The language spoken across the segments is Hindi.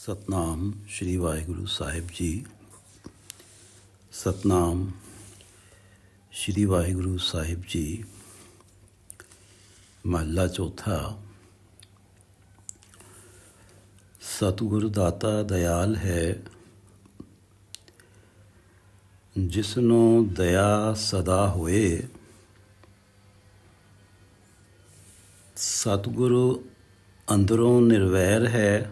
ਸਤਨਾਮ ਸ਼੍ਰੀ ਵਾਹਿਗੁਰੂ ਸਾਹਿਬ ਜੀ। ਸਤਨਾਮ ਸ਼੍ਰੀ ਵਾਹਿਗੁਰੂ ਸਾਹਿਬ ਜੀ। ਮਹੱਲਾ ਚੌਥਾ। ਸਤਿਗੁਰ ਦਾਤਾ ਦਇਆਲ ਹੈ, ਜਿਸਨੂੰ ਦਇਆ ਸਦਾ ਹੋਏ। ਸਤਿਗੁਰੂ ਅੰਦਰੋਂ ਨਿਰਵੈਰ ਹੈ,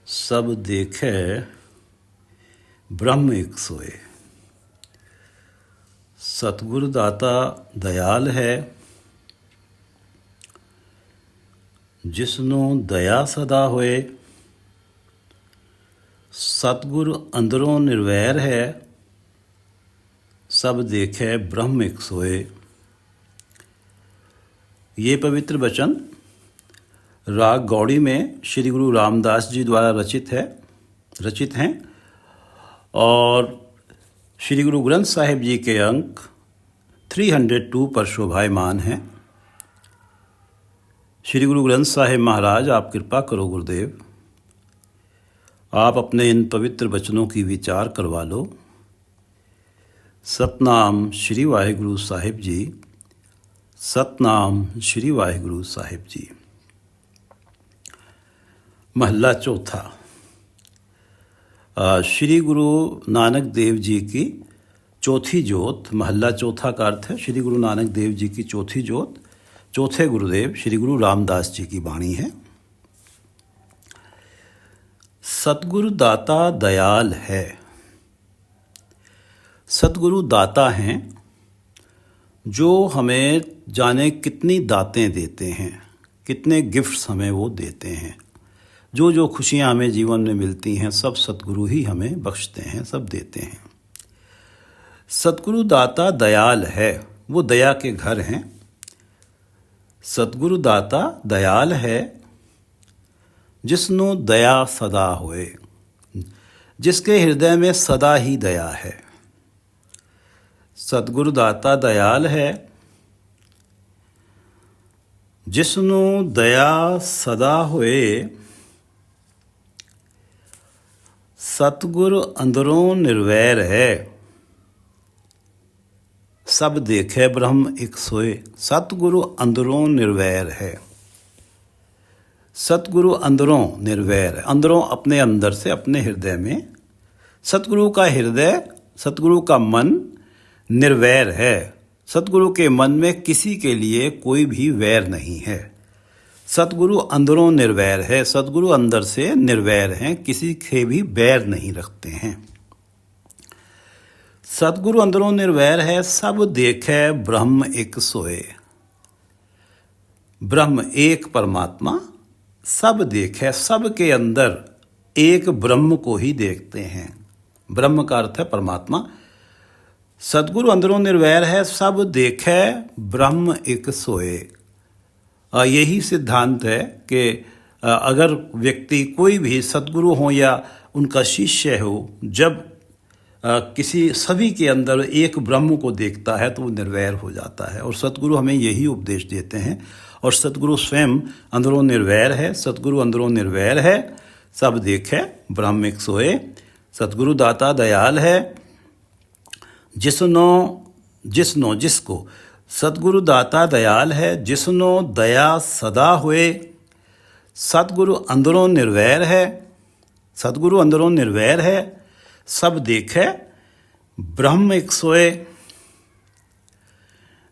ਸਭ ਦੇਖੈ ਬ੍ਰਹਮ ਇੱਕ ਸੋਏ। ਸਤਿਗੁਰ ਦਾਤਾ ਦਇਆਲ ਹੈ, ਜਿਸਨੂੰ ਦਇਆ ਸਦਾ ਹੋਏ। ਸਤਿਗੁਰ ਅੰਦਰੋਂ ਨਿਰਵੈਰ ਹੈ, सब देखे ब्रह्म एक सोए। ये पवित्र वचन राग गौड़ी में श्री गुरु रामदास जी द्वारा रचित हैं और श्री गुरु ग्रंथ साहिब जी के अंक 302 पर शोभायमान हैं। श्री गुरु ग्रंथ साहिब महाराज, आप कृपा करो गुरुदेव, आप अपने इन पवित्र वचनों की विचार करवा लो। सतनाम श्री वाहिगुरु साहिब जी। सतनाम श्री वाहिगुरु साहिब जी। महला चौथा। श्री गुरु नानक देव जी की चौथी जोत। महला चौथा का अर्थ है श्री गुरु नानक देव जी की चौथी जोत। चौथे गुरुदेव श्री गुरु रामदास जी की वाणी है। सतगुरु दाता दयाल है। सतगुरु दाता हैं, जो हमें जाने कितनी दातें देते हैं, कितने गिफ्ट्स हमें वो देते हैं। जो जो खुशियाँ हमें जीवन में मिलती हैं, सब सतगुरु ही हमें बख्शते हैं, सब देते हैं। सतगुरु दाता दयाल है, वो दया के घर हैं। सतगुरु दाता दयाल है, जिसनु दया सदा होए, जिसके हृदय में सदा ही दया है। सतगुरु दाता दयाल है, जिसनु दया सदा होए। सतगुरु अंदरों निर्वैर है, सब देखे ब्रह्म एक सोए। सतगुरु अंदरों निर्वैर है। सतगुरु अंदरों निर्वैर है, अंदरों अपने अंदर से, अपने हृदय में। सतगुरु का हृदय, सतगुरु का मन निर्वैर है। सतगुरु के मन में किसी के लिए कोई भी वैर नहीं है। सतगुरु अंदरों निर्वैर है, सतगुरु अंदर से निर्वैर हैं, किसी के भी बैर नहीं रखते हैं। सतगुरु अंदरों निर्वैर है, सब देखे ब्रह्म एक सोए। ब्रह्म एक परमात्मा सब देखे, सब के अंदर एक ब्रह्म को ही देखते हैं। ब्रह्म का अर्थ है परमात्मा। सतगुरु अंदरों निर्वैर है, सब देखे ब्रह्म एक सोए। यही सिद्धांत है कि अगर व्यक्ति कोई भी सतगुरु हो या उनका शिष्य हो, जब किसी सभी के अंदर एक ब्रह्म को देखता है तो वो निर्वैर हो जाता है। और सतगुरु हमें यही उपदेश देते हैं। और सतगुरु स्वयं अंदरों निर्वैर है। सतगुरु अंदरों निर्वैर है, सब देखे ब्रह्म एक सोए। सतगुरु दाता दयाल है, जिसको सतगुरु दाता दयाल है, जिसनो दया सदा होए। सतगुरु अंदरों निर्वैर है, सतगुरु अंदरों निर्वैर है, सब देखे ब्रह्म एक सोए।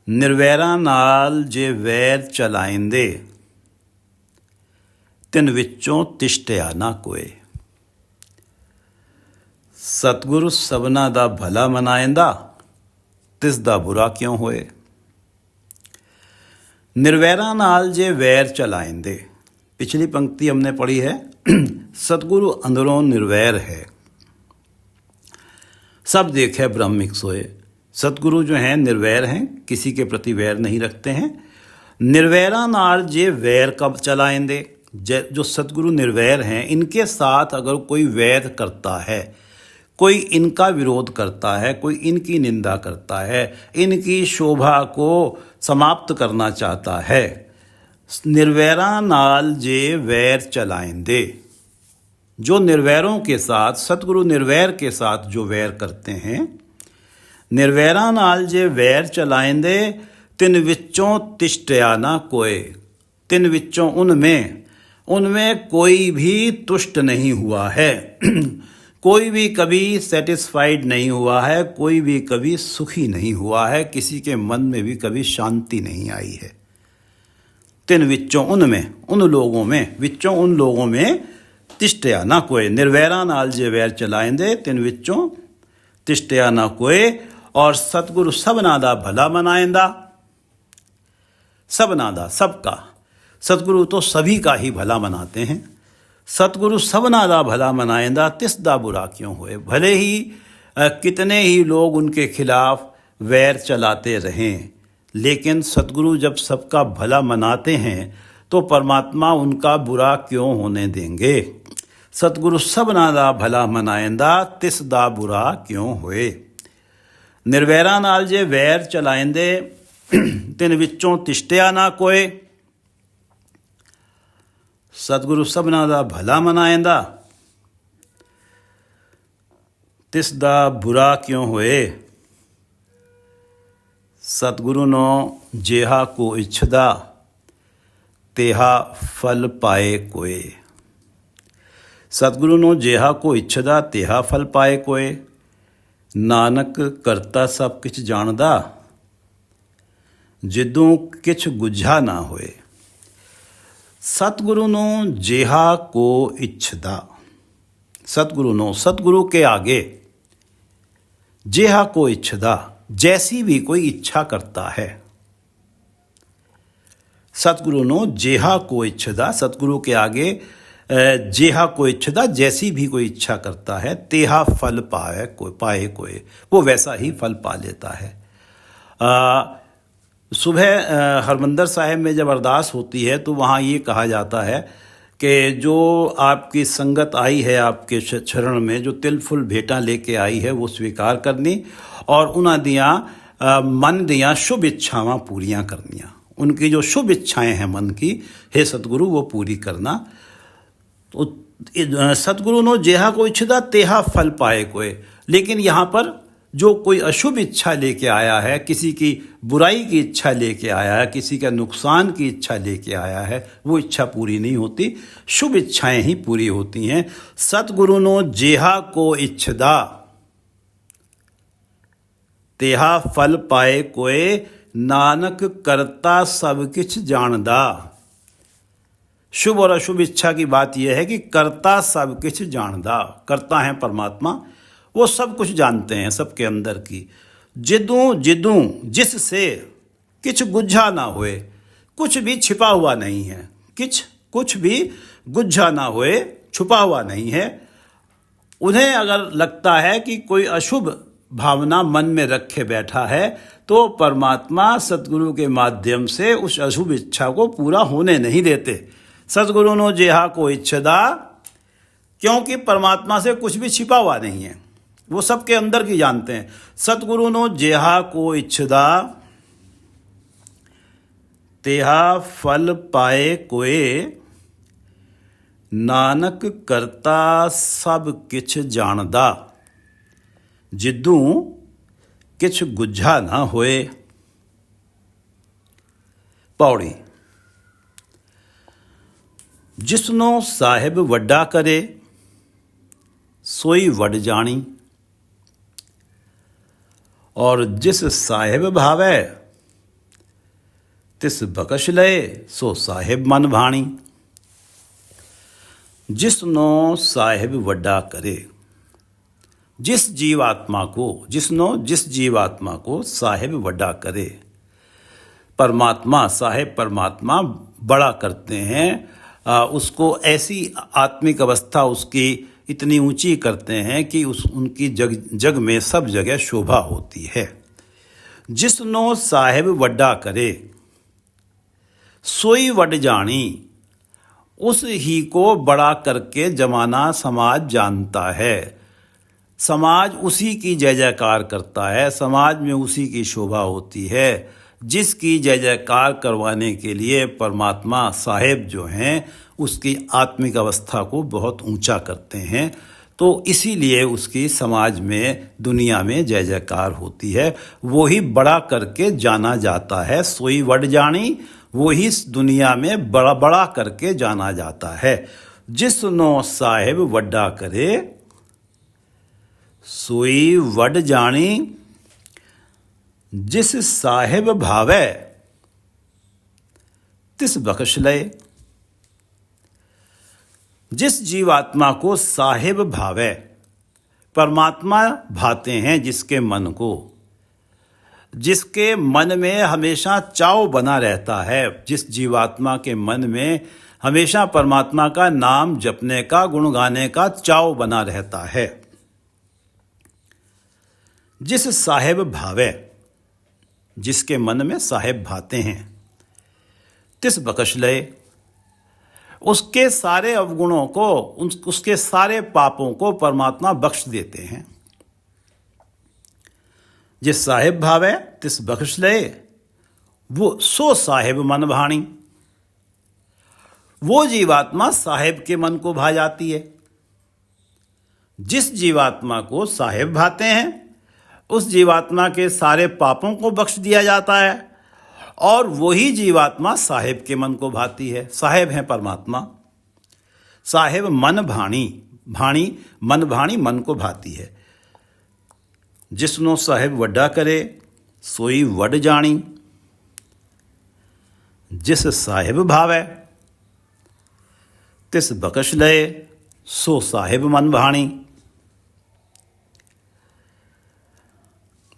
निर्वैरा नाल जे वैर चलाइंदे, तिन विचों तिष्ठिया ना कोए। सतगुरु सबना दा भला मनाइंदा, तिस दा बुरा क्यों होए। निर्वैरा नाल जे वैर चलाइंदे। पिछली पंक्ति हमने पढ़ी है, सतगुरु अंदरों निर्वैर है, सब देखे ब्रह्म एक सोए। सतगुरु जो हैं निर्वैर हैं, किसी के प्रति वैर नहीं रखते हैं। निर्वैरा नाल जे वैर कब चलाइंदे, जो सतगुरु निर्वैर हैं, इनके साथ अगर कोई वैर करता है, कोई इनका विरोध करता है, कोई इनकी निंदा करता है, इनकी शोभा को समाप्त करना चाहता है, निर्वैरा नाल जे वैर चलाएंदे। जो निर्वैरों के साथ, सतगुरु निर्वैर के साथ जो वैर करते हैं, निर्वैरा नाल जे वैर चलाएंदे, तिन विच्चों तिष्ठया ना कोय। तिन विच्चों उनमें कोई भी तुष्ट नहीं हुआ है। कोई भी कभी सेटिस्फाइड नहीं हुआ है, कोई भी कभी सुखी नहीं हुआ है, किसी के मन में भी कभी शांति नहीं आई है। तिन विच्चों उन लोगों में तिष्ठया ना कोय। निर्वैरा नाल जे वैर चलाएंदे, तिन विच्चों तिष्ठया ना कोय। और सतगुरु सबना दा भला मनाएंदा। सबना दा, सबका। सतगुरु तो सभी का ही भला मनाते हैं। सतगुरु सबना दा भला मनाएंदा, तिस दा बुरा क्यों होए। भले ही कितने ही लोग उनके खिलाफ वैर चलाते रहें, लेकिन सतगुरु जब सबका भला मनाते हैं तो परमात्मा उनका बुरा क्यों होने देंगे। सतगुरु सबना दा भला मनाएंदा, तिस दा बुरा क्यों होए। निर्वैरा नाल जे वैर चलाएंदे, तिन विच्चों तिष्ठया ना कोय। सतगुरु सबना दा भला मनाएंदा, तिस दा बुरा क्यों होए। सतगुरु नो जेहा को इच्छदा, तेहा फल पाए कोय। सतगुरु नो जेहा को इच्छदा, तेहा फल पाए कोय। नानक करता सब किछ जानदा, जिदों किछ गुझा ना होए। सतगुरु नो जेहा को इच्छदा। सतगुरु के आगे जेहा को इच्छदा, जैसी भी कोई इच्छा करता है। सतगुरु नो जेहा को इच्छदा, सतगुरु के आगे जेहा को इच्छदा, जैसी भी कोई इच्छा करता है, तेहा फल पाए कोई, वो वैसा ही फल पा लेता है। सुबह हरमंदर साहिब में जब अरदास होती है तो वहाँ ये कहा जाता है कि जो आपकी संगत आई है आपके चरण में, जो तिल फुल भेंटा लेके आई है, वो स्वीकार करनी और उन्हां दियाँ मन दियाँ शुभ इच्छावां पूरियां करनियाँ। उनकी जो शुभ इच्छाएं हैं मन की, हे सतगुरु, वो पूरी करना। तो सतगुरु नो जेहा को इच्छदा, तेहा फल पाए कोय। लेकिन यहाँ पर जो कोई अशुभ इच्छा लेके आया है, किसी की बुराई की इच्छा लेके आया है, किसी का नुकसान की इच्छा लेके आया है, वो इच्छा पूरी नहीं होती, शुभ इच्छाएं ही पूरी होती हैं। सतगुरु नो जेहा को इच्छदा, तेहा फल पाए कोय। नानक करता सब किछ जानदा। शुभ और अशुभ इच्छा की बात यह है कि करता सब किछ जानदा। करता है परमात्मा, वो सब कुछ जानते हैं सबके अंदर की। जिदूं जिससे किछ गुझा ना होए, कुछ भी छिपा हुआ नहीं है। कुछ भी गुझा ना होए, छुपा हुआ नहीं है। उन्हें अगर लगता है कि कोई अशुभ भावना मन में रखे बैठा है, तो परमात्मा सतगुरु के माध्यम से उस अशुभ इच्छा को पूरा होने नहीं देते। सतगुरु नो जेहा को इच्छदा, क्योंकि परमात्मा से कुछ भी छिपा हुआ नहीं है, वो सबके अंदर की जानते हैं। सतगुरु नो जेहा को इच्छदा, तेहा फल पाए कोय। नानक करता सब किछ जानदा, जिदूं किछ गुझा ना होए। पौड़ी। जिसनो साहिब वड्डा करे, सोई वड जानी। और जिस साहिब भावै, तिस बकश लए, सो साहिब मन भाणी। जिसनो साहिब वड्डा करे, जिस जीवात्मा को साहिब वड्डा करे। परमात्मा, साहिब परमात्मा बड़ा करते हैं, उसको ऐसी आत्मिक अवस्था उसकी इतनी ऊंची करते हैं कि उनकी जग में सब जगह शोभा होती है। जिसनो साहिब वड्डा करे, सोई वड जानी। उस ही को बड़ा करके जमाना समाज जानता है। समाज उसी की जय जयकार करता है, समाज में उसी की शोभा होती है। जिसकी जय जयकार करवाने के लिए परमात्मा साहेब जो हैं उसकी आत्मिक अवस्था को बहुत ऊंचा करते हैं, तो इसीलिए उसकी समाज में दुनिया में जय जयकार होती है। वो ही बड़ा करके जाना जाता है, सोई वड जानी, वो ही दुनिया में बड़ा बड़ा करके जाना जाता है। जिसनो साहेब वड्डा करे सोई वड जानी, जिस साहेब भावे तिस बख्श लय। जिस जीवात्मा को साहेब भावे, परमात्मा भाते हैं जिसके मन को, जिसके मन में हमेशा चाव बना रहता है, जिस जीवात्मा के मन में हमेशा परमात्मा का नाम जपने का, गुण गाने का चाव बना रहता है। जिस साहेब भावे, जिसके मन में साहेब भाते हैं, तिस बख्श लय, उसके सारे अवगुणों को, उसके सारे पापों को परमात्मा बख्श देते हैं। जिस साहेब भावे तिस बख्श लय, वो सो साहेब मन भाणी, वो जीवात्मा साहेब के मन को भा जाती है। जिस जीवात्मा को साहेब भाते हैं उस जीवात्मा के सारे पापों को बख्श दिया जाता है और वही जीवात्मा साहेब के मन को भाती है। साहेब है परमात्मा। साहेब मन भाणी, भाणी मन, भाणी मन को भाती है। जिसनो साहेब वड्डा करे सोई वड जानी, जिस साहेब भावे तिस बख्श लय, सो साहेब मन भाणी।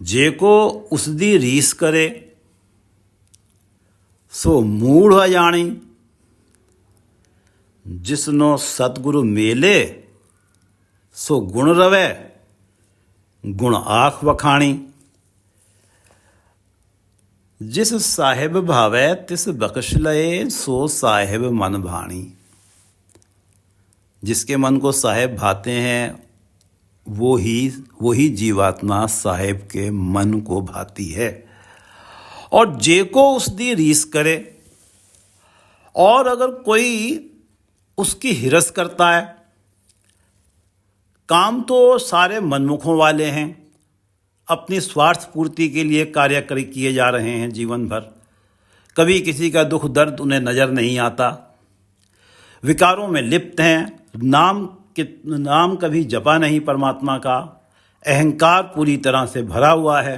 जेको उसदी रीस करे सो मूढ़ अजाणी, जिसनो सतगुरु मेले सो गुण रवे, गुण आख वखाणी। जिस साहेब भावे तिस बख्श लय, सो साहेब मन भाणी। जिसके मन को साहेब भाते हैं वो ही जीवात्मा साहेब के मन को भाती है। और जे को उसकी रीस करे, और अगर कोई उसकी हिरस करता है, काम तो सारे मनमुखों वाले हैं, अपनी स्वार्थ पूर्ति के लिए कार्य किए जा रहे हैं जीवन भर। कभी किसी का दुख दर्द उन्हें नज़र नहीं आता, विकारों में लिप्त हैं, नाम कभी जपा नहीं परमात्मा का, अहंकार पूरी तरह से भरा हुआ है।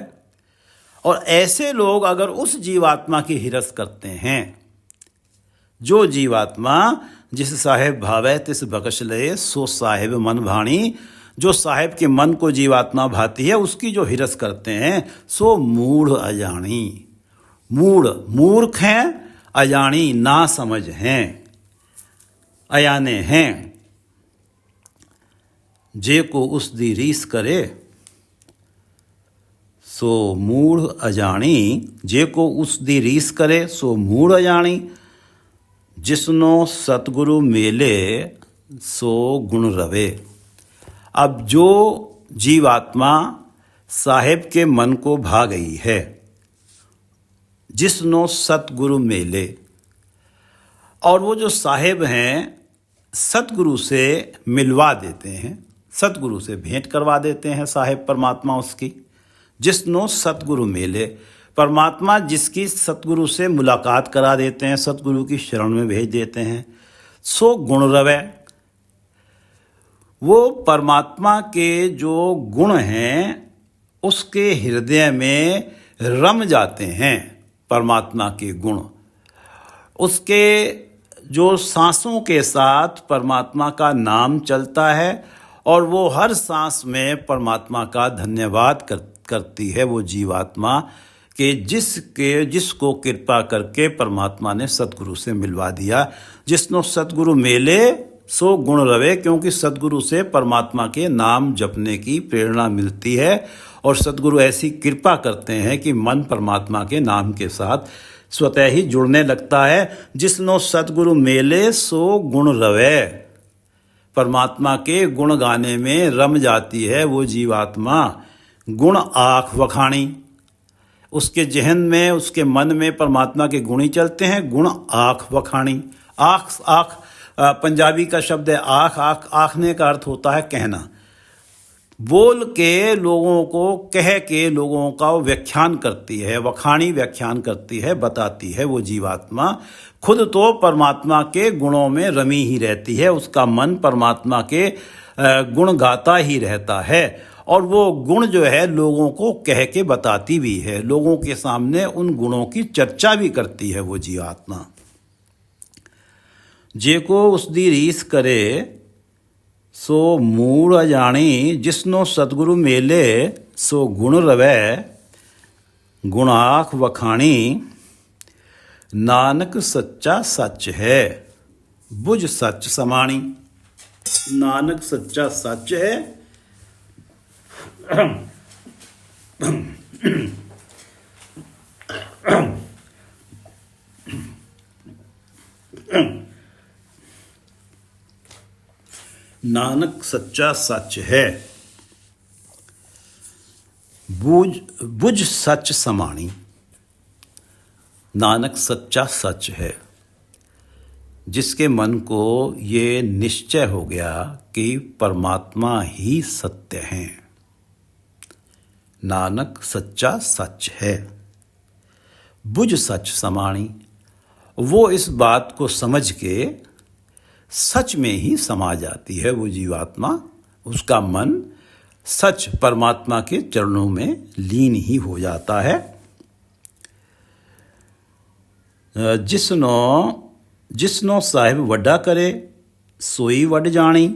और ऐसे लोग अगर उस जीवात्मा की हिरस करते हैं, जो जीवात्मा जिस साहेब भावे तिस बख्श लय, सो साहेब मन भाणी, जो साहेब के मन को जीवात्मा भाती है उसकी जो हिरस करते हैं, सो मूढ़ अजाणी। मूर्ख हैं, अजाणी ना समझ हैं, अयाने हैं। जे को उस दी रीस करे सो मूढ़ अजाणी, जे को उस दी रीस करे सो मूढ़ अजाणी। जिसनो सतगुरु मेले सो गुण रवे। अब जो जीवात्मा साहेब के मन को भा गई है, जिसनो सतगुरु मेले, और वो जो साहेब हैं सतगुरु से मिलवा देते हैं, सतगुरु से भेंट करवा देते हैं साहेब परमात्मा उसकी। जिसनो सतगुरु मेले, परमात्मा जिसकी सतगुरु से मुलाकात करा देते हैं, सतगुरु की शरण में भेज देते हैं, सो गुण रवे। वो परमात्मा के जो गुण हैं उसके हृदय में रम जाते हैं। परमात्मा के गुण, उसके जो सांसों के साथ परमात्मा का नाम चलता है और वो हर सांस में परमात्मा का धन्यवाद करती है वो जीवात्मा कि जिसको कृपा करके परमात्मा ने सतगुरु से मिलवा दिया। जिसनो सतगुरु मेले सो गुण रवे, क्योंकि सतगुरु से परमात्मा के नाम जपने की प्रेरणा मिलती है और सतगुरु ऐसी कृपा करते हैं कि मन परमात्मा के नाम के साथ स्वतः ही जुड़ने लगता है। जिसनो सतगुरु मेले सो गुण रवे, परमात्मा के गुण गाने में रम जाती है वो जीवात्मा। गुण आँख वखाणी, उसके जहन में, उसके मन में परमात्मा के गुण ही चलते हैं। गुण आँख वखाणी। आँख आँख पंजाबी का शब्द है आँख। आँख आँखने का अर्थ होता है कहना। बोल के लोगों को, कह के लोगों का व्याख्यान करती है, वखाणी व्याख्यान करती है, बताती है। वो जीवात्मा खुद तो परमात्मा के गुणों में रमी ही रहती है। उसका मन परमात्मा के गुण गाता ही रहता है और वो गुण जो है लोगों को कह के बताती भी है, लोगों के सामने उन गुणों की चर्चा भी करती है वो जीवात्मा। जेको उसदी रीस करे सो मूड़ अजाणी, जिसनो सतगुरु मेले सो गुण रवै, गुण आँख वखाणी, नानक सच्चा सच है बुझ सच समाणी। नानक सच्चा सच है नानक सच्चा सच है बुझ सच समाणी। नानक सच्चा सच है, जिसके मन को ये निश्चय हो गया कि परमात्मा ही सत्य हैं। नानक सच्चा सच है बुझ सच समाणी। वो इस बात को समझ के सच में ही समा जाती है वो जीवात्मा। उसका मन सच परमात्मा के चरणों में लीन ही हो जाता है। जिसनो साहिब वड्डा करे सोई वड जानी,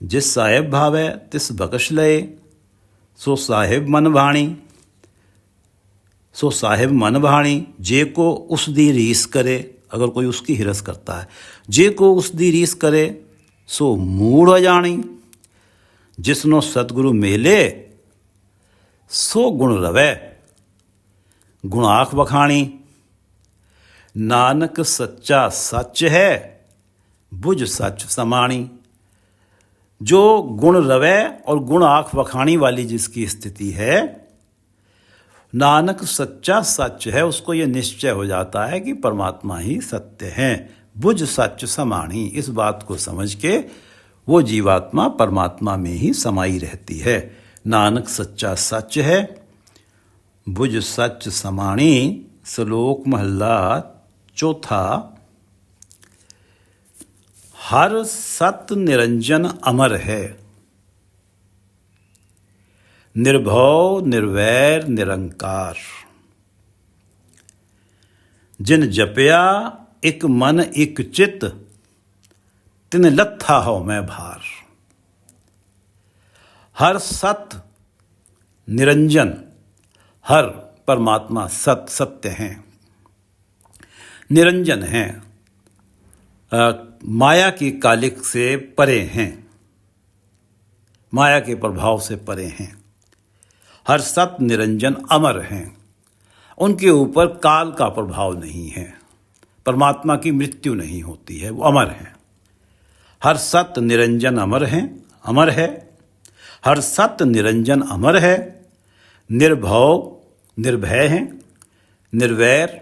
जिस साहिब भावे तिस बख्श लए सो साहिब मन भाणी। सो साहिब मन भाणी, जे को उस दी रीस करे, अगर कोई उसकी हिरस करता है, जे को उस दी रीस करे सो मूड़ अजाणी, जिसनो सतगुरु मेले सो गुण रवै, गुण आँख वखाणी। नानक सच्चा सच है बुझ सच समाणी। जो गुण रवै और गुण आँख वखाणी वाली जिसकी स्थिति है, नानक सच्चा सच है, उसको ये निश्चय हो जाता है कि परमात्मा ही सत्य हैं। बुझ सच समाणी, इस बात को समझ के वो जीवात्मा परमात्मा में ही समाई रहती है। नानक सच्चा सच है बुझ सच समाणी। श्लोक महला चौथा। हर सत निरंजन अमर है, निर्भव निर्वैर निरंकार। जिन जपया एक मन एक चित, तिन लत्था हो मैं भार। हर सत निरंजन, हर परमात्मा सत सत्य हैं, निरंजन हैं, माया की कालिक से परे हैं, माया के प्रभाव से परे हैं। हर सत निरंजन अमर हैं, उनके ऊपर काल का प्रभाव नहीं है। परमात्मा की मृत्यु नहीं होती है, वो अमर हैं। हर सत निरंजन अमर हैं, अमर है। हर सत निरंजन अमर है। निर्भव निर्भय हैं, निर्वैर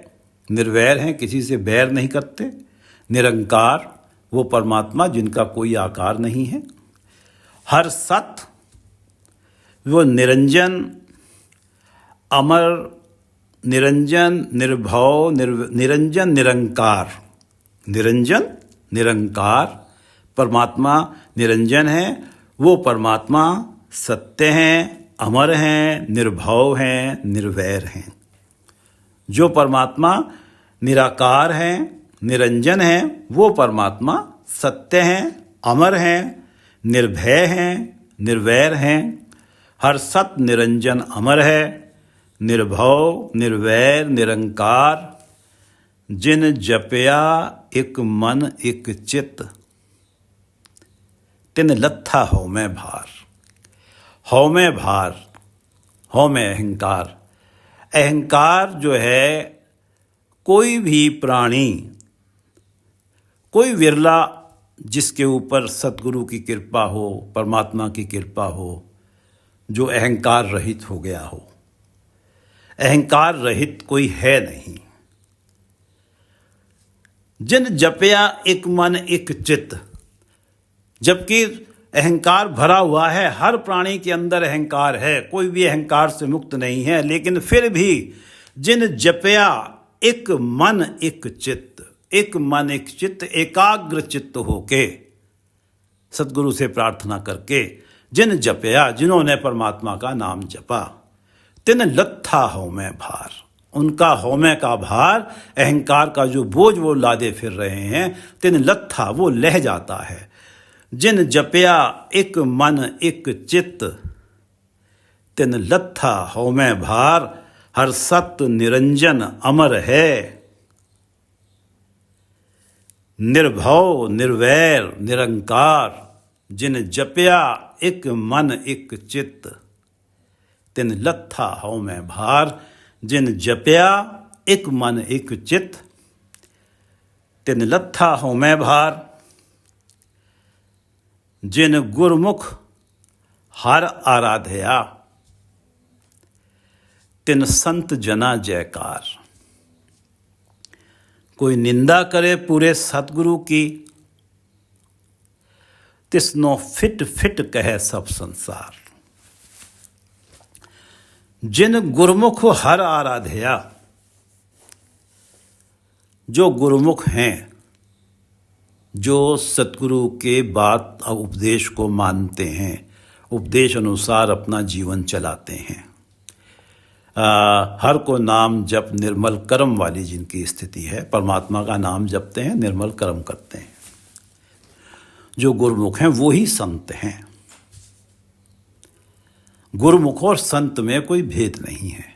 निर्वैर हैं, किसी से बैर नहीं करते। निरंकार, वो परमात्मा जिनका कोई आकार नहीं है। हर सत, वो निरंजन अमर, निरंजन निर्भव, निरंजन निरंकार। निरंजन निरंकार परमात्मा निरंजन है। वो परमात्मा सत्य हैं, अमर हैं, निर्भव हैं, निर्वैर हैं। जो परमात्मा निराकार हैं, निरंजन हैं, वो परमात्मा सत्य हैं, अमर हैं, निर्भय हैं, निर्वैर हैं। हर सत निरंजन अमर है, निर्भव निर्वैर निरंकार। जिन जपया एक मन एक चित, तिन लत्था हो मैं भार। हो में भार, हो में अहंकार। अहंकार जो है, कोई भी प्राणी, कोई विरला जिसके ऊपर सतगुरु की कृपा हो, परमात्मा की कृपा हो, जो अहंकार रहित हो गया हो। अहंकार रहित कोई है नहीं। जिन जपया एक मन एक चित्त, जबकि अहंकार भरा हुआ है, हर प्राणी के अंदर अहंकार है, कोई भी अहंकार से मुक्त नहीं है, लेकिन फिर भी जिन जपया एक मन एक चित्त, एक मन एक चित्त, एकाग्र चित्त होके सतगुरु से प्रार्थना करके जिन जपया, जिन्होंने परमात्मा का नाम जपा, तिन लत्था हौमै भार, उनका हौमै का भार, अहंकार का जो बोझ वो लादे फिर रहे हैं, तिन लत्था वो लह जाता है। जिन जपया एक मन एक चित्त, तिन लत्था हौमै भार, हर सत्य निरंजन अमर है। निर्भव निर्वैर निरंकार, जिन जपया एक मन एक चित्त, तिन लत्था हौमै भार, जिन जपया एक मन एक चित्त, तिन लत्था हौमै भार। जिन गुरमुख हर आराधया, तिन संत जना जयकार। कोई निंदा करे पूरे सतगुरु की, तिसनो फिट फिट कहे सब संसार। जिन गुरमुख हर आराधया, जो गुरमुख हैं, जो सतगुरु के बात उपदेश को मानते हैं, उपदेश अनुसार अपना जीवन चलाते हैं, हर को नाम जप निर्मल कर्म वाली जिनकी स्थिति है, परमात्मा का नाम जपते हैं, निर्मल कर्म करते हैं, जो गुरमुख हैं वो ही संत हैं। गुरमुख और संत में कोई भेद नहीं है।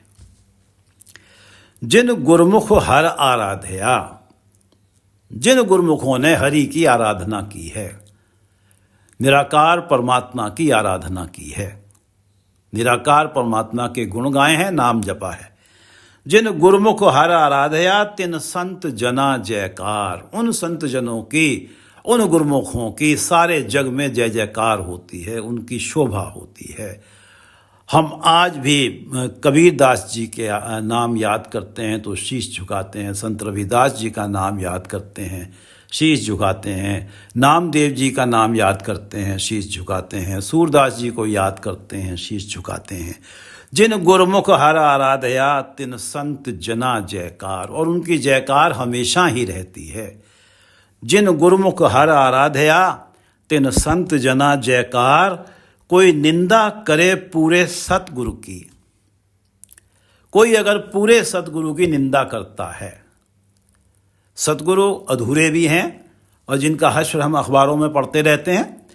जिन गुरमुख हर आराधया, जिन गुरमुखों ने हरि की आराधना की है, निराकार परमात्मा की आराधना की है, निराकार परमात्मा के गुण गाए हैं, नाम जपा है, जिन गुरमुख हर आराधया, तिन संत जना जयकार। उन संत जनों की, उन गुरमुखों की सारे जग में जय जयकार होती है, उनकी शोभा होती है। हम आज भी कबीर दास जी के नाम याद करते हैं तो शीश झुकाते हैं, संत रविदास जी का नाम याद करते हैं, शीश झुकाते हैं, नामदेव जी का नाम याद करते हैं, शीश झुकाते हैं, सूरदास जी को याद करते हैं, शीश झुकाते हैं। जिन गुरमुख हर आराधया, तिन संत जना जयकार, और उनकी जयकार हमेशा ही रहती है। जिन गुरमुख हर आराधया, तिन संत जना जयकार। कोई निंदा करे पूरे सतगुरु की, कोई अगर पूरे सतगुरु की निंदा करता है, सतगुरु अधूरे भी हैं और जिनका हश्र हम अखबारों में पढ़ते रहते हैं,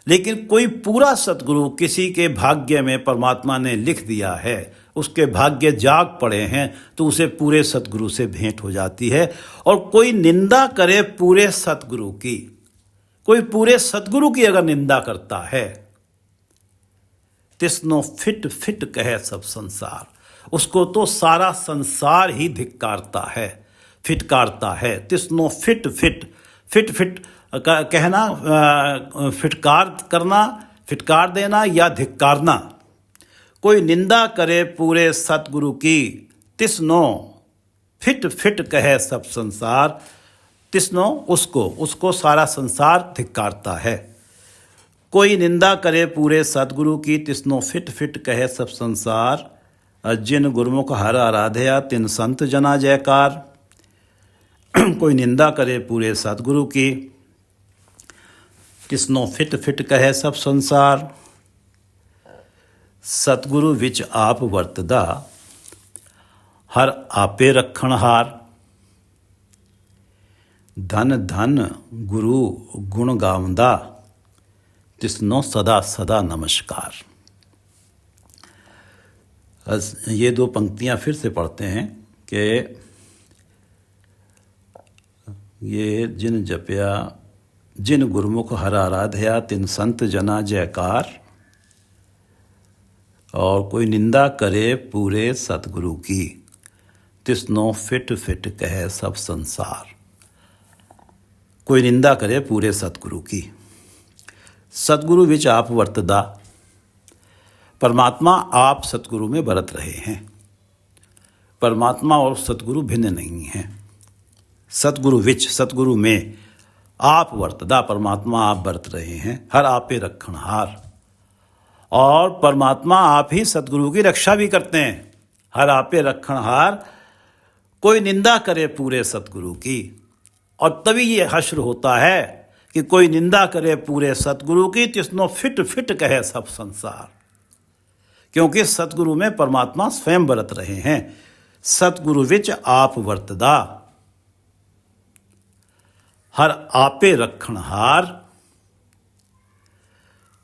लेकिन कोई पूरा सतगुरु किसी के भाग्य में परमात्मा ने लिख दिया है, उसके भाग्य जाग पड़े हैं, तो उसे पूरे सतगुरु से भेंट हो जाती है। और कोई निंदा करे पूरे सतगुरु की, कोई पूरे सतगुरु की अगर निंदा करता है, तिसनो फिट फिट कहे सब संसार, उसको तो सारा संसार ही धिक्कारता है, फिटकारता है। तिसनो फिट फिट, फिट फिट कहना, फिटकार करना, फिटकार देना या धिक्कारना। कोई निंदा करे पूरे सतगुरु की, तिसनो फिट फिट कहे सब संसार। तिसनो उसको सारा संसार धिक्कारता है। कोई निंदा करे पूरे सतगुरु की, तिसनो फिट फिट कहे सब संसार। जिन गुरमुख हर आराधया, तिन संत जना जयकार। कोई निंदा करे पूरे सतगुरु की, तिसनो फिट फिट कहे सब संसार। सतगुरु विच आप वरतदा, हर आपे रखण हार। धन धन गुरु गुण गावंदा, तिसनो सदा सदा नमस्कार। ये दो पंक्तियां फिर से पढ़ते हैं कि ये जिन जपया, जिन गुरमुख हर आराधया, तिन संत जना जयकार। और कोई निंदा करे पूरे सतगुरु की, तिसनो फिट फिट कहे सब संसार। कोई निंदा करे पूरे सतगुरु की। सतगुरु विच आप वरतदा, परमात्मा आप सतगुरु में बरत रहे हैं। परमात्मा और सतगुरु भिन्न नहीं हैं। सतगुरु विच, सतगुरु में आप वर्तदा, परमात्मा आप बरत रहे हैं, हर आपे रखणहार। और परमात्मा आप ही सतगुरु की रक्षा भी करते हैं, हर आपे रखणहार। कोई निंदा करे पूरे सतगुरु की, और तभी ये हश्र होता है कि कोई निंदा करे पूरे सतगुरु की, तिसनो फिट फिट कहे सब संसार। क्योंकि सतगुरु में परमात्मा स्वयं बरत रहे हैं। सतगुरु विच आप वर्तदा, हर आपे रखणहार।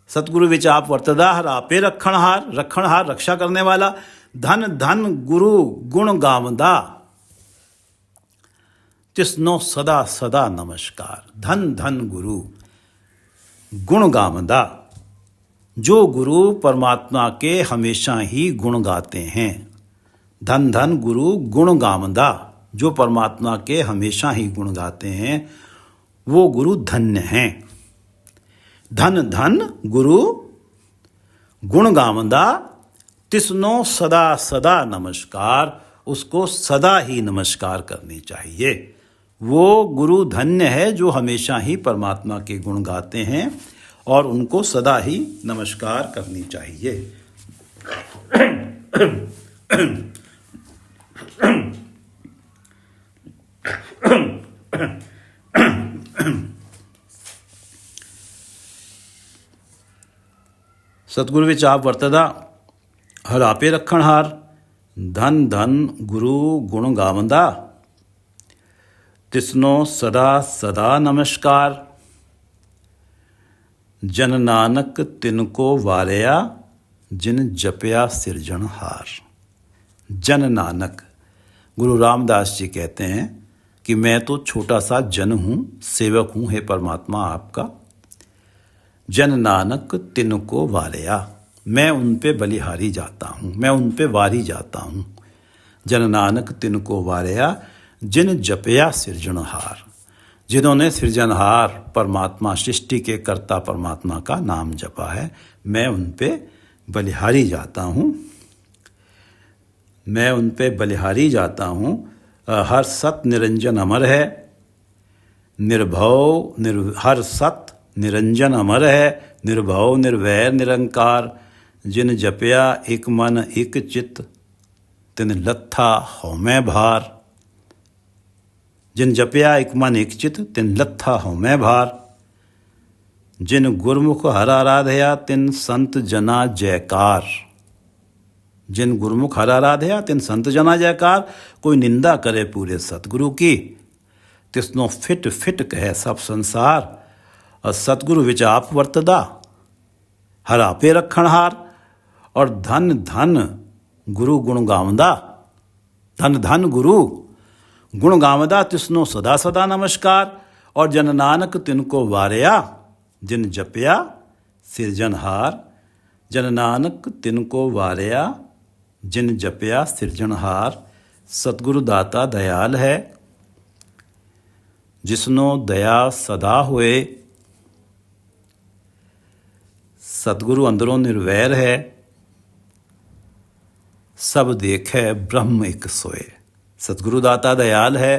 सतगुरु विच आप वर्तदा, हर आपे रखणहार। रखणहार रक्षा करने वाला। धन धन गुरु गुण गावंदा, तिसनो सदा सदा नमस्कार। धन धन गुरु गुण गावंदा, जो गुरु परमात्मा के हमेशा ही गुण गाते हैं। धन धन गुरु गुण गावंदा, जो परमात्मा के हमेशा ही गुण गाते हैं, वो गुरु धन्य हैं। धन धन गुरु गुण गावंदा, तिसनो सदा सदा नमस्कार। उसको सदा ही नमस्कार करनी चाहिए। वो गुरु धन्य है जो हमेशा ही परमात्मा के गुण गाते हैं, और उनको सदा ही नमस्कार करनी चाहिए। सतगुरु विच आप वर्तदा, हर आपे रखणहार। धन धन गुरु गुण गावंदा, तिसनो सदा सदा नमस्कार। जन नानक तिनको वारया, जिन जपया सिरजनहार। जन नानक, गुरु रामदास जी कहते हैं कि मैं तो छोटा सा जन हूँ, सेवक हूँ हे परमात्मा आपका। जन नानक तिनको वारया, मैं उन पे बलिहारी जाता हूँ, मैं उन पे वारी जाता हूँ। जन नानक तिनको वारया, जिन जपया सिरजनहार। जिन्होंने सृजनहार परमात्मा, सृष्टि के कर्ता परमात्मा का नाम जपा है, मैं उन पे बलिहारी जाता हूँ। मैं उन पे बलिहारी जाता हूँ। हर सत निरंजन अमर है, निर्भव हर सत निरंजन अमर है, निर्भव निर्वैर निरंकार। जिन जपया एक मन एक चित, तिन लत्था हौमै भार। जिन जपया एक मन एक चित, तिन लत्था हौमै भार। जिन गुरमुख हर आराधया, तिन संत जना जयकार। जिन गुरमुख हर आराधया, तिन संत जना जयकार। कोई निंदा करे पूरे सतगुरु की, तिसनो फिट फिट कहे सब संसार। और सतगुरु विच आप वर्तदा, हर आपे रखणहार। और धन धन गुरु गुण गावंदा, धन धन गुरु गुण गावंदा, तिसनो सदा सदा नमस्कार। और जन नानक तिनको वारया, जिन जपया सिरजनहार। जन नानक तिनको वारया, जिन जपया सिरजनहार। सतगुरु दाता दयाल है, जिसनो दया सदा होए। सतगुरु अंदरों निर्वैर है, सब देखे ब्रह्म एक सोए। सतगुरु दाता दयाल है,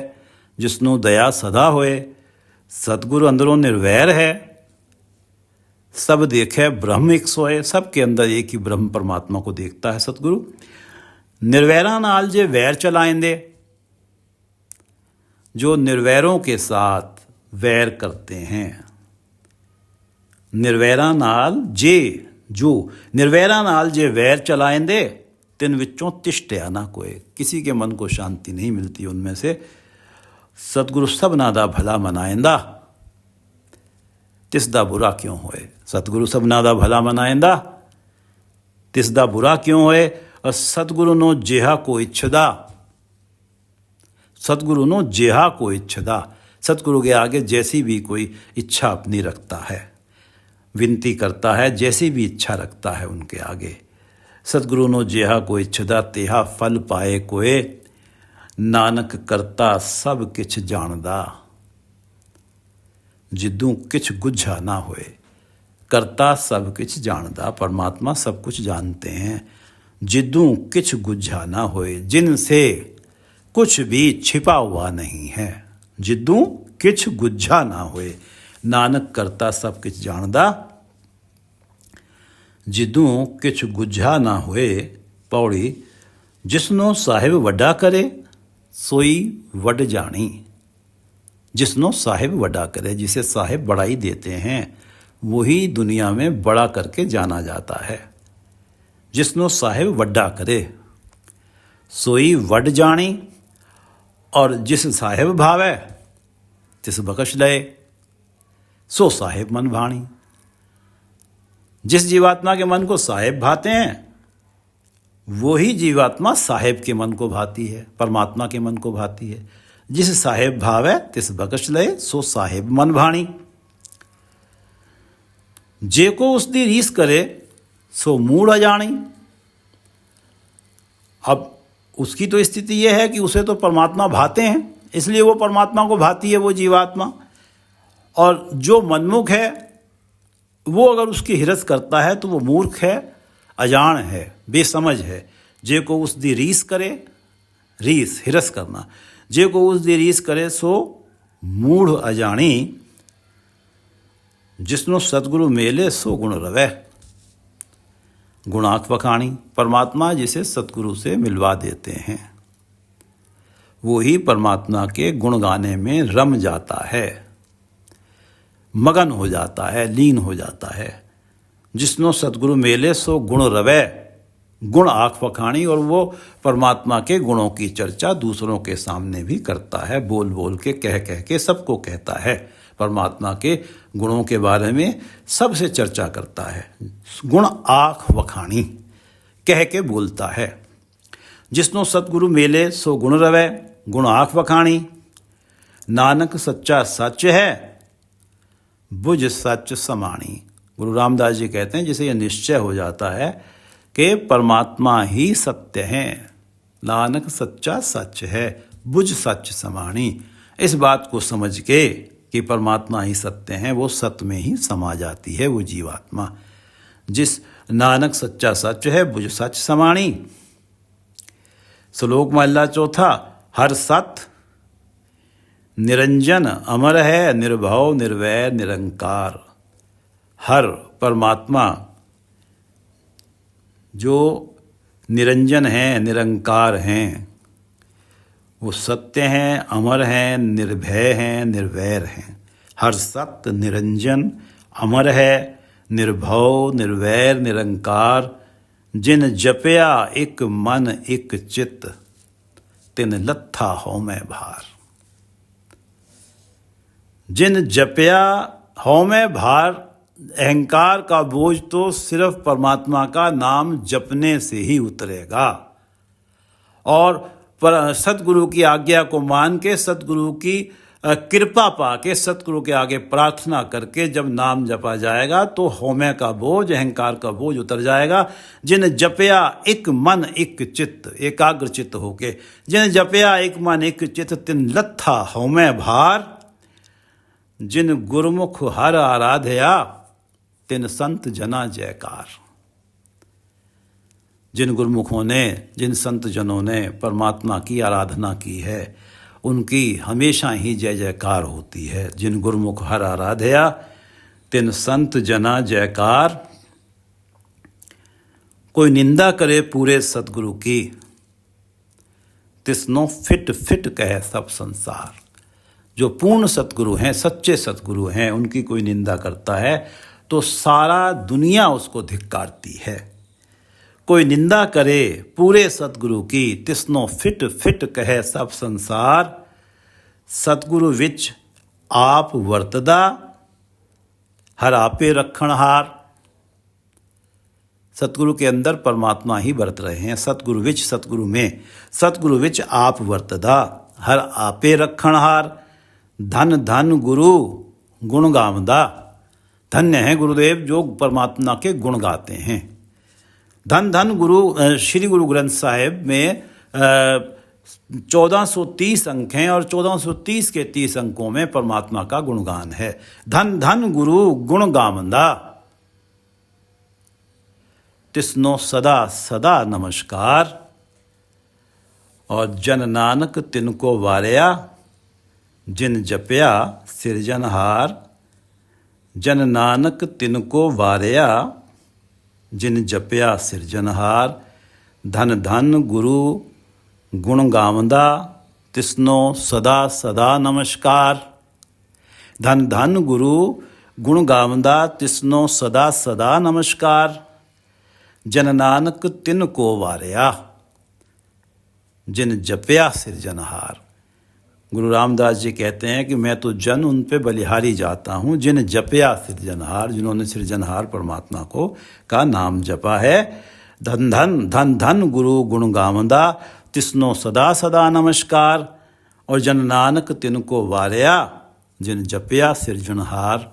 जिसनो दया सदा होए। सतगुरु अंदरों निर्वैर है, सब देखे ब्रह्म एक सोए। सबके अंदर एक ही ब्रह्म परमात्मा को देखता है सतगुरु। निर्वैरा नाल जे वैर चलाएंदे, जो निर्वैरों के साथ वैर करते हैं। निर्वैरा नाल जे, जो निर्वैरा नाल जे वैर चलाएंदे, तिन विचों तिष्ठया ना कोई। किसी के मन को शांति नहीं मिलती उनमें से। सतगुरु सबना दा भला मनाएंदा, तिसदा बुरा क्यों होए। सतगुरु सबना दा भला मनाएंदा, तिसदा बुरा क्यों होए। और सतगुरु नो जेहा को इच्छदा, सतगुरु नो जेहा को इच्छदा। सतगुरु के आगे जैसी भी कोई इच्छा अपनी रखता है, विनती करता है, जैसी भी इच्छा रखता है उनके आगे। सतगुरु नो जेहा को इच्छदा, तेहा फल पाए कोए। नानक करता सब किछ जानदा, जिद्दू किछ गुझा ना होए। करता सब किछ जानदा, परमात्मा सब कुछ जानते हैं। जिद्दू किछ गुझा ना होए, जिनसे कुछ भी छिपा हुआ नहीं है। जिद्दू किछ गुझा ना होए, नानक करता सब किछ जानदा। जिद्दू किछ गुझा ना होए। पौड़ी, जिसनो साहिब वड्डा करे सोई वड जानी। जिसनो साहिब वड्डा करे, जिसे साहिब बड़ाई देते हैं वही दुनिया में बड़ा करके जाना जाता है। जिसनो साहिब वड्डा करे सोई वड जानी, और जिस साहिब भावे तिस बकश लए, सो साहिब मन भाणी। जिस जीवात्मा के मन को साहिब भाते हैं वही जीवात्मा साहेब के मन को भाती है, परमात्मा के मन को भाती है। जिस साहेब भावे तिस बकश लए, सो साहेब मन भाणी। जे को उसकी रीस करे सो मूढ़ अजाणी। अब उसकी तो स्थिति यह है कि उसे तो परमात्मा भाते हैं, इसलिए वो परमात्मा को भाती है वो जीवात्मा। और जो मनमुख है वो अगर उसकी हिरस करता है तो वो मूर्ख है, अजान है, बेसमझ है। जे को उस दी रीस करे, रीस हिरस करना, जे को उस दी रीस करे सो मूढ़ अजाणी। जिसनो सतगुरु मेले सो गुण रवे, गुणाक वखाणी। परमात्मा जिसे सतगुरु से मिलवा देते हैं वो ही परमात्मा के गुण गाने में रम जाता है, मगन हो जाता है, लीन हो जाता है। जिसनो सतगुरु मेले सो गुण रवे, गुण आँख वखाणी। और वो परमात्मा के गुणों की चर्चा दूसरों के सामने भी करता है, बोल बोल के, कह कह के सबको कहता है। परमात्मा के गुणों के बारे में सबसे चर्चा करता है, गुण आँख वखाणी कह के बोलता है। जिसनो सतगुरु मेले सो गुण रवे, गुण आँख वखाणी। नानक सच्चा सच है, बुझ सच समाणी। गुरु रामदास जी कहते हैं जिसे यह निश्चय हो जाता है कि परमात्मा ही सत्य है, नानक सच्चा सच है, बुझ सच समाणी। इस बात को समझ के कि परमात्मा ही सत्य है, वो सत्य में ही समा जाती है वो जीवात्मा। जिस नानक सच्चा सच है, बुझ सच समाणी। श्लोक महला चौथा। हर सत निरंजन अमर है, निर्भव निर्वैर निरंकार। हर परमात्मा जो निरंजन हैं, निरंकार हैं, वो सत्य हैं, अमर हैं, निर्भय हैं, निर्वैर हैं। हर सत्य निरंजन अमर है, निर्भव निर्वैर निरंकार। जिन जपया एक मन एक चित्त, तिन लत्था हो मैं भार। जिन जपया हो मैं भार, अहंकार का बोझ तो सिर्फ परमात्मा का नाम जपने से ही उतरेगा। और पर सतगुरु की आज्ञा को मान के, सतगुरु की कृपा पा के, सतगुरु के आगे प्रार्थना करके जब नाम जपा जाएगा तो हौमे का बोझ, अहंकार का बोझ उतर जाएगा। जिन जपया एक मन एक चित्त, एकाग्र चित्त होके, जिन जपया एक मन एक चित्त, तिन लत्था हौमे भार। जिन गुरमुख हर आराधया, तिन संत जना जयकार। जिन गुरमुखों ने, जिन संत जनों ने परमात्मा की आराधना की है उनकी हमेशा ही जय जयकार होती है। जिन गुरमुख हर आराधया, तिन संत जना जयकार। कोई निंदा करे पूरे सतगुरु की, तिसनो फिट फिट कहे सब संसार। जो पूर्ण सतगुरु हैं, सच्चे सतगुरु हैं, उनकी कोई निंदा करता है तो सारा दुनिया उसको धिक्कारती है। कोई निंदा करे पूरे सतगुरु की, तिसनो फिट फिट कहे सब संसार। सतगुरु विच आप वर्तदा, हर आपे रखणहार। सतगुरु के अंदर परमात्मा ही बरत रहे हैं। सतगुरु विच, सतगुरु में, सतगुरु विच आप वर्तदा, हर आपे रखणहार। धन धन गुरु गुण गावदा। धन्य है गुरुदेव जो परमात्मा के गुण गाते हैं। धन धन गुरु, श्री गुरु ग्रंथ साहिब में 1430 अंक हैं और 1430 के 30 अंकों में परमात्मा का गुणगान है। धन धन गुरु गुण गावंदा। तिसनो सदा सदा नमस्कार। और जन नानक तिनको वारिया जिन जपया सिरजनहार। जन नानक तिनको वारिया जिन जपया सिरजनहार। धन धन गुरु गुण गावंदा तिसनो सदा सदा नमस्कार। धन धन गुरु गुण गावंदा तिसनो सदा सदा नमस्कार। जन नानक तिनको वारिया जिन जपया सिरजनहार। गुरु रामदास जी कहते हैं कि मैं तो जन उन पे बलिहारी जाता हूँ जिन जपया सिरजनहार, जिन्होंने सिरजनहार परमात्मा को का नाम जपा है। धन धन धन धन गुरु गुण गावंदा तिसनो सदा सदा नमस्कार। और जन नानक तिनको वारिया जिन जपया सिरजनहार।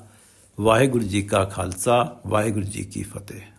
वाहिगुरु जी का खालसा, वाहिगुरु जी की फतेह।